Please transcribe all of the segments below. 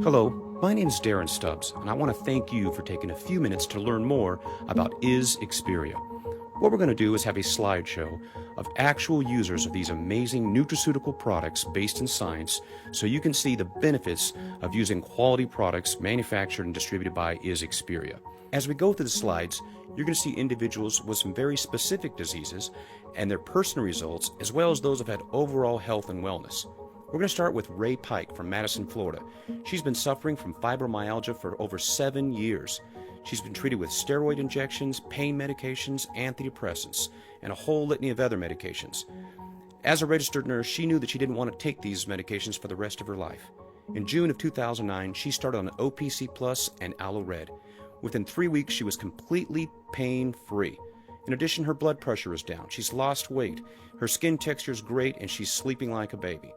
Hello, my name is Darren Stubbs, and I want to thank you for taking a few minutes to learn more about Is Xperia. What we're going to do is have a slideshow of actual users of these amazing nutraceutical products based in science, so you can see the benefits of using quality products manufactured and distributed by Is Xperia. As we go through the slides, you're going to see individuals with some very specific diseases and their personal results, as well as those who have had overall health and wellness. We're going to start with Ray Pike from Madison, Florida. She's been suffering from fibromyalgia for over 7 years. She's been treated with steroid injections, pain medications, antidepressants, and a whole litany of other medications. As a registered nurse, she knew that she didn't want to take these medications for the rest of her life. In June of 2009, she started on OPC Plus and Aloe Red. Within 3 weeks, she was completely pain-free. In addition, her blood pressure is down. She's lost weight. Her skin texture is great, and she's sleeping like a baby.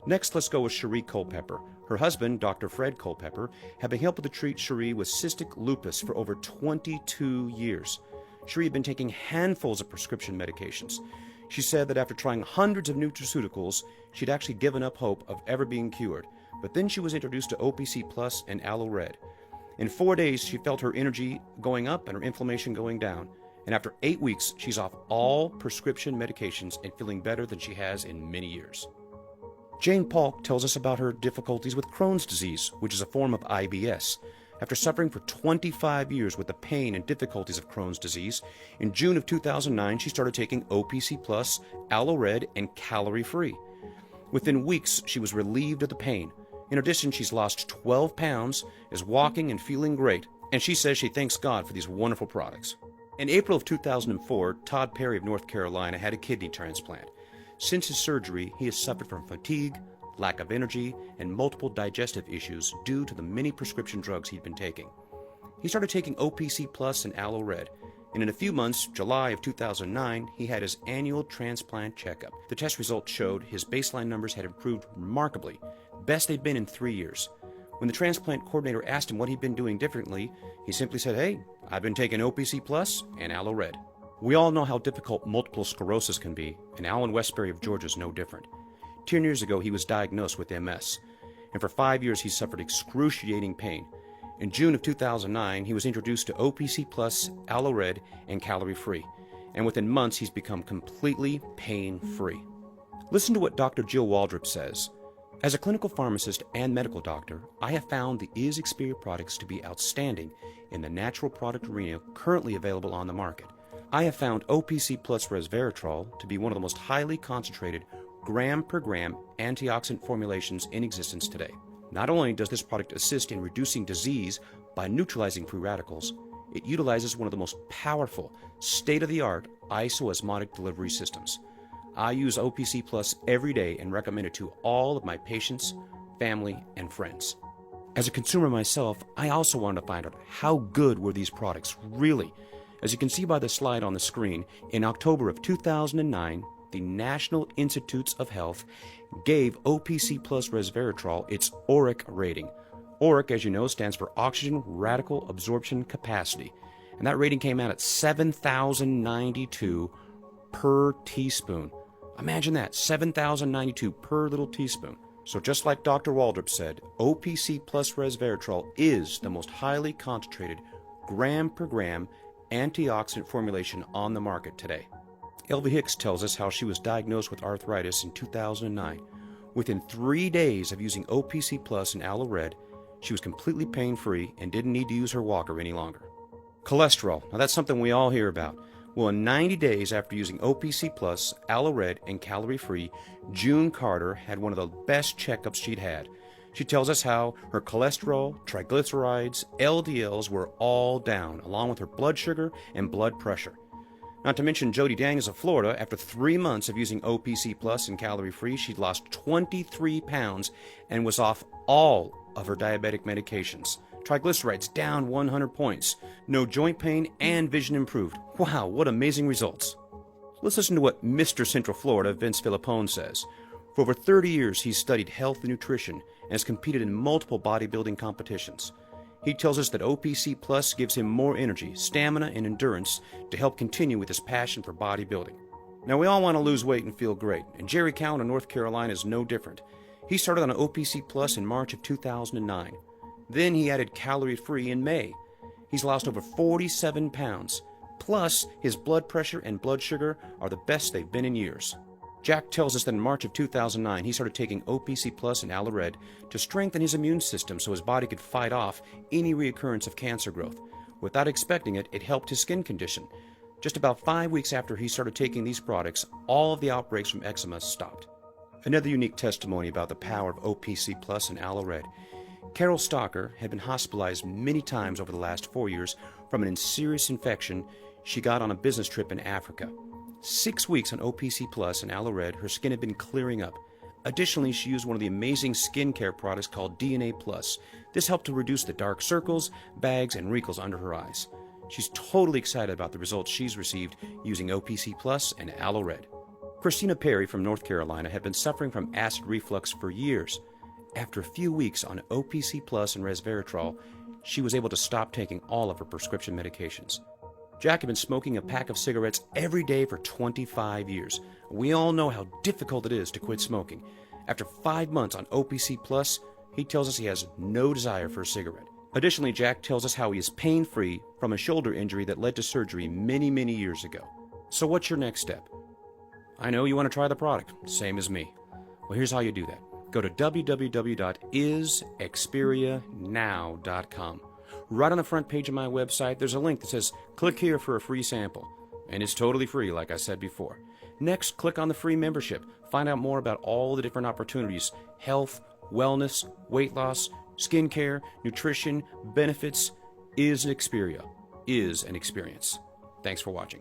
Next, let's go with Cherie Culpepper. Her husband, Dr. Fred Culpepper, had been helping to treat Cherie with cystic lupus for over 22 years. Cherie had been taking handfuls of prescription medications. She said that after trying hundreds of nutraceuticals, she'd actually given up hope of ever being cured. But then she was introduced to OPC Plus and Aloe Red. In 4 days, she felt her energy going up and her inflammation going down. And after 8 weeks, she's off all prescription medications and feeling better than she has in many years. Jane Paulk tells us about her difficulties with Crohn's disease, which is a form of IBS. After suffering for 25 years with the pain and difficulties of Crohn's disease, in June of 2009, she started taking OPC Plus, Aloe Red, and Calorie Free. Within weeks, she was relieved of the pain. In addition, she's lost 12 pounds, is walking and feeling great, and she says she thanks God for these wonderful products. In April of 2004, Todd Perry of North Carolina had a kidney transplant. Since his surgery, he has suffered from fatigue, lack of energy, and multiple digestive issues due to the many prescription drugs he'd been taking. He started taking OPC Plus and Aloe Red, and in a few months, July of 2009, he had his annual transplant checkup. The test results showed his baseline numbers had improved remarkably, best they'd been in 3 years. When the transplant coordinator asked him what he'd been doing differently, he simply said, "Hey, I've been taking OPC Plus and Aloe Red." We all know how difficult multiple sclerosis can be, and Alan Westberry of Georgia is no different. 10 years ago, he was diagnosed with MS, and for 5 years, he suffered excruciating pain. In June of 2009, he was introduced to OPC Plus, Aloe Red, and Calorie Free, and within months, he's become completely pain-free. Listen to what Dr. Jill Waldrop says. As a clinical pharmacist and medical doctor, I have found the Is Xperia products to be outstanding in the natural product arena currently available on the market. I have found OPC Plus resveratrol to be one of the most highly concentrated gram-per-gram antioxidant formulations in existence today. Not only does this product assist in reducing disease by neutralizing free radicals, it utilizes one of the most powerful, state-of-the-art isoosmotic delivery systems. I use OPC Plus every day and recommend it to all of my patients, family, and friends. As a consumer myself, I also wanted to find out how good were these products really. As you can see by the slide on the screen, in October of 2009, the National Institutes of Health gave OPC Plus resveratrol its Auric rating. Auric, as you know, stands for Oxygen Radical Absorption Capacity, and that rating came out at 7,092 per teaspoon. Imagine that, 7,092 per little teaspoon. So just like Dr. Waldrop said, OPC Plus resveratrol is the most highly concentrated gram-per-gram antioxidant formulation on the market today. Elvie Hicks tells us how she was diagnosed with arthritis in 2009. Within 3 days of using OPC Plus and Aloe Red, she was completely pain-free and didn't need to use her walker any longer. Cholesterol, now that's something we all hear about. Well, in 90 days after using OPC Plus, Aloe Red, and Calorie Free, June Carter had one of the best checkups she'd had. She tells us how her cholesterol, triglycerides, LDLs were all down, along with her blood sugar and blood pressure. Not to mention Jody Daniels of Florida, after 3 months of using OPC Plus and Calorie Free, she'd lost 23 pounds and was off all of her diabetic medications. Triglycerides down 100 points, no joint pain, and vision improved. Wow, what amazing results. Let's listen to what Mr. Central Florida, Vince Filippone, says. For over 30 years, he's studied health and nutrition and has competed in multiple bodybuilding competitions. He tells us that OPC Plus gives him more energy, stamina, and endurance to help continue with his passion for bodybuilding. Now, we all want to lose weight and feel great, and Jerry Cowan of North Carolina is no different. He started on OPC Plus in March of 2009. Then he added Calorie Free in May. He's lost over 47 pounds. Plus, his blood pressure and blood sugar are the best they've been in years. Jack tells us that in March of 2009, he started taking OPC Plus and Aloe Red to strengthen his immune system so his body could fight off any reoccurrence of cancer growth. Without expecting it, it helped his skin condition. Just about 5 weeks after he started taking these products, all of the outbreaks from eczema stopped. Another unique testimony about the power of OPC Plus and Aloe Red. Carol Stalker had been hospitalized many times over the last 4 years from an serious infection she got on a business trip in Africa. 6 weeks on OPC Plus and Aloe Red, her skin had been clearing up. Additionally, she used one of the amazing skincare products called DNA Plus. This helped to reduce the dark circles, bags, and wrinkles under her eyes. She's totally excited about the results she's received using OPC Plus and Aloe Red. Christina Perri from North Carolina had been suffering from acid reflux for years. After a few weeks on OPC Plus and resveratrol, she was able to stop taking all of her prescription medications. Jack had been smoking a pack of cigarettes every day for 25 years. We all know how difficult it is to quit smoking. After 5 months on OPC Plus, he tells us he has no desire for a cigarette. Additionally, Jack tells us how he is pain-free from a shoulder injury that led to surgery many years ago. So what's your next step? I know you want to try the product, same as me. Well, here's how you do that. Go to www.isexperianow.com. Right on the front page of my website, there's a link that says, click here for a free sample. And it's totally free, like I said before. Next, click on the free membership. Find out more about all the different opportunities: health, wellness, weight loss, skincare, nutrition, benefits. Is an Experience. Thanks for watching.